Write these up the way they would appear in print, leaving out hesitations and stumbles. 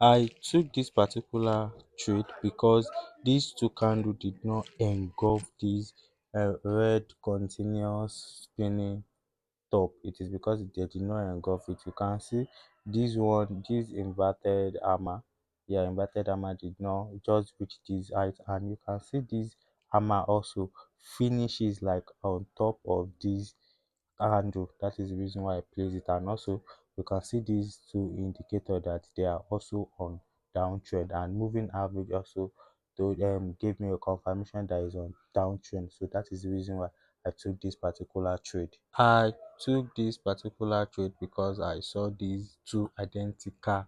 I took this particular trade because these two candles did not engulf this red continuous spinning top. It is because they did not engulf it. You can see this one, this inverted hammer. Yeah, inverted hammer did not just reach this height, and you can see this hammer also finishes like on top of this handle. That is the reason why I place it. And also you can see these two indicators that they are also on downtrend, and moving average also to give me a confirmation that is on downtrend. So that is the reason why I took this particular trade. I took this particular trade because I saw these two identical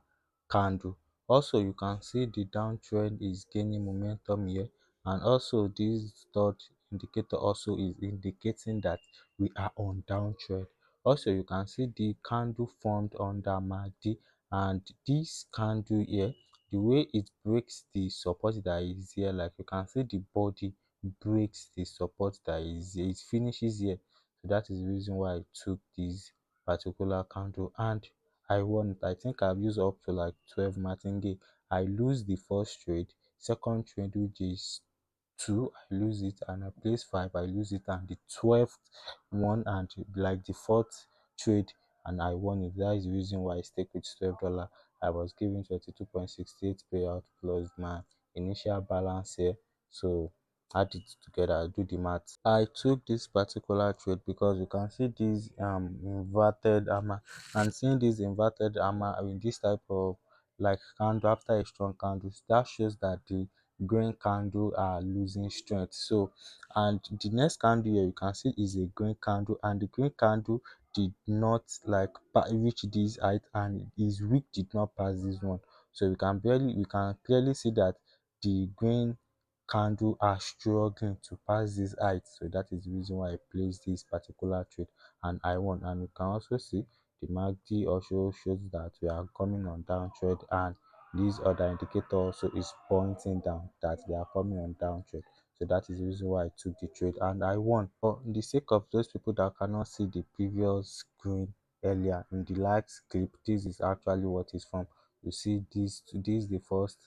candle. Also you can see the downtrend is gaining momentum here, and also this third indicator also is indicating that we are on downtrend. Also you can see the candle formed under MACD, and this candle here, the way it breaks the support that is here, like you can see the body breaks the support that is here, it finishes here. So that is the reason why I took this particular candle, and I won. I think I've used up to like 12 martingale. I lose the first trade, second trade which is 2 I lose it, and I place 5 I lose it, and the 12th one and like the fourth trade and I won it. That is the reason why I stick with $12. I was given 22.68 payout plus my initial balance here. So add it together, do the math. I took this particular trade because you can see this inverted hammer, and seeing this inverted hammer in this type of like candle after a strong candle, that shows that the green candle are losing strength. So and the next candle here you can see is a green candle, and the green candle did not like reach this height, and his wick did not pass this one. So we can clearly see that the green candle are struggling to pass this height. So that is the reason why I placed this particular trade and I won. And you can also see the MACD also shows that we are coming on downtrend, and this other indicator also is pointing down that they are coming on downtrend. So that is the reason why I took the trade and I won. For the sake of those people that cannot see the previous screen earlier in the likes clip, this is actually what is from. You see this is the first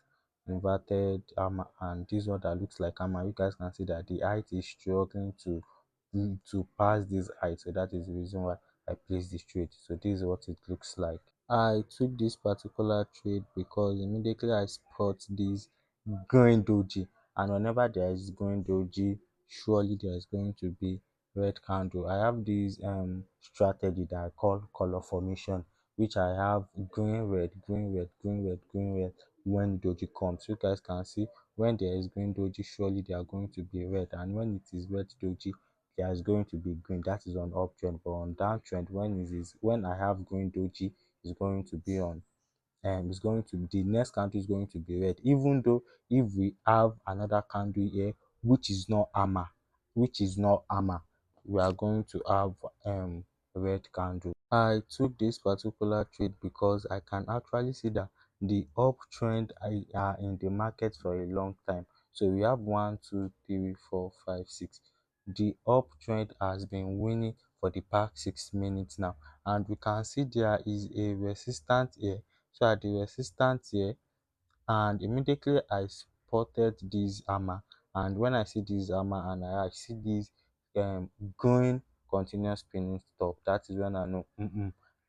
inverted hammer, and this one that looks like hammer. You guys can see that the height is struggling to pass this height. So that is the reason why I placed this trade. So this is what it looks like. I took this particular trade because immediately I spot this green doji, and whenever there is green doji, surely there is going to be red candle. I have this strategy that I call color formation, which I have green red, green red, green red, green red when doji comes. You guys can see when there is green doji, surely they are going to be red, and when it is red doji, there is going to be green. That is on uptrend. But on downtrend, when I have green doji, is going to be on is going to the next candle is going to be red, even though if we have another candle here which is not armor, we are going to have red candle. I took this particular trade because I can actually see that the uptrend are in the market for a long time. So we have 1 2 3 4 5 6. The uptrend has been winning for the past 6 minutes now, and we can see there is a resistance here. So at the resistance here, and immediately I spotted this hammer, and when I see this hammer and I see this going continuous spinning stop, that is when I know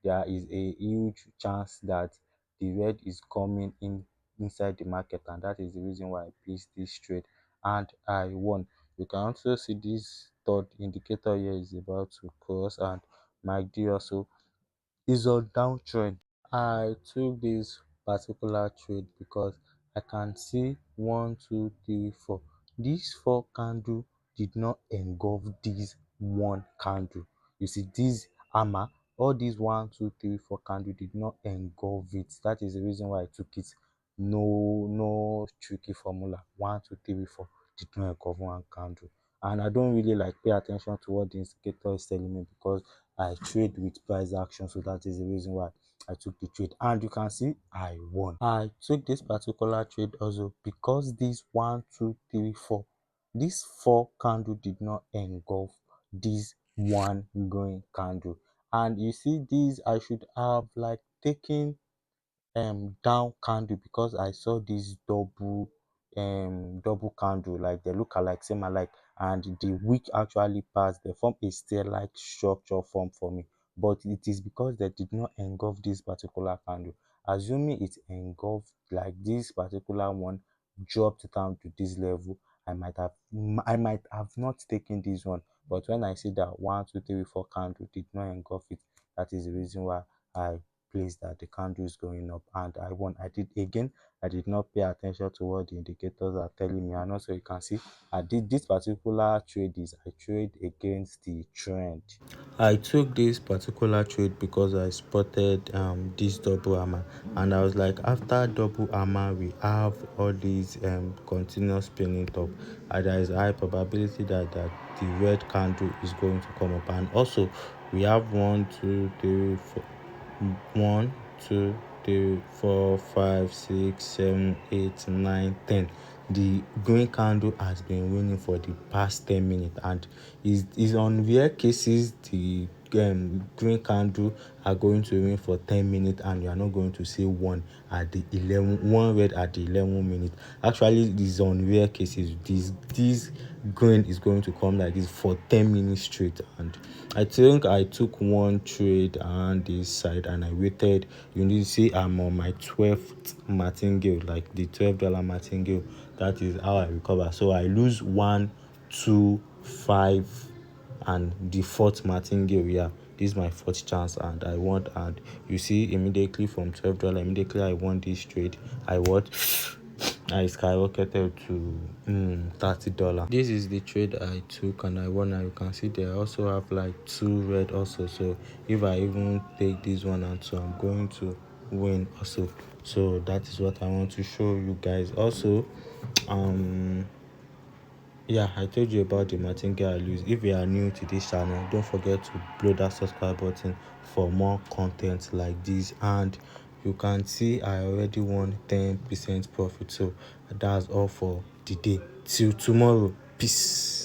there is a huge chance that the red is coming in inside the market, and that is the reason why I placed this trade and I won. You can also see this third indicator here is about to cross, and my D also is on downtrend. I took this particular trade because I can see 1 2 3 4. This four candle did not engulf this one candle. You see this hammer, all these 1 2 3 4 candle did not engulf it. That is the reason why I took it. No tricky formula. 1 2 3 4 did not engulf one candle. And I don't really like pay attention to what the indicator is telling me because I trade with price action. So that is the reason why I took the trade, and you can see I won. I took this particular trade also because this 1 2 3 4, this four candle did not engulf this one green candle, and you see this I should have like taken down candle because I saw this double candle, like they look alike, same alike, and the wick actually passed. They form a stair like structure form for me, but it is because they did not engulf this particular candle. Assuming it engulfed, like this particular one dropped down to this level, I might have not taken this one. But when I see that 1 2 3 4 candle did not engulf it, that is the reason why I place that the candle is going up and I won. I did again. I did not pay attention to what the indicators are telling me, and also you can see I did this particular trade is I trade against the trend. I took this particular trade because I spotted this double hammer, and I was like, after double hammer we have all these continuous spinning top, and there is a high probability that the red candle is going to come up. And also we have 1 2 3 4 1 2 3 4 5 6 7 8 9 10. The green candle has been winning for the past 10 minutes, and is on rare cases the green candle are going to win for 10 minutes and you are not going to see one red at the 11 minute. Actually, this on rare cases. This green is going to come like this for 10 minutes straight, and I think I took one trade on this side and I waited. You need to see I'm on my 12th martingale, like the $12 martingale. That is how I recover. So I lose 1 2 5 and the fourth martingale. Yeah, this is my fourth chance and I won. And you see, immediately from $12, immediately I won this trade. I what I skyrocketed to $30. This is the trade I took and I won. And you can see they also have like two red also. So if I even take this one and two, I'm going to win also. So that is what I want to show you guys. Also, yeah, I told you about the martingale I lose. If you are new to this channel, don't forget to blow that subscribe button for more content like this. And you can see I already won 10% profit. So that's all for the day. Till tomorrow. Peace.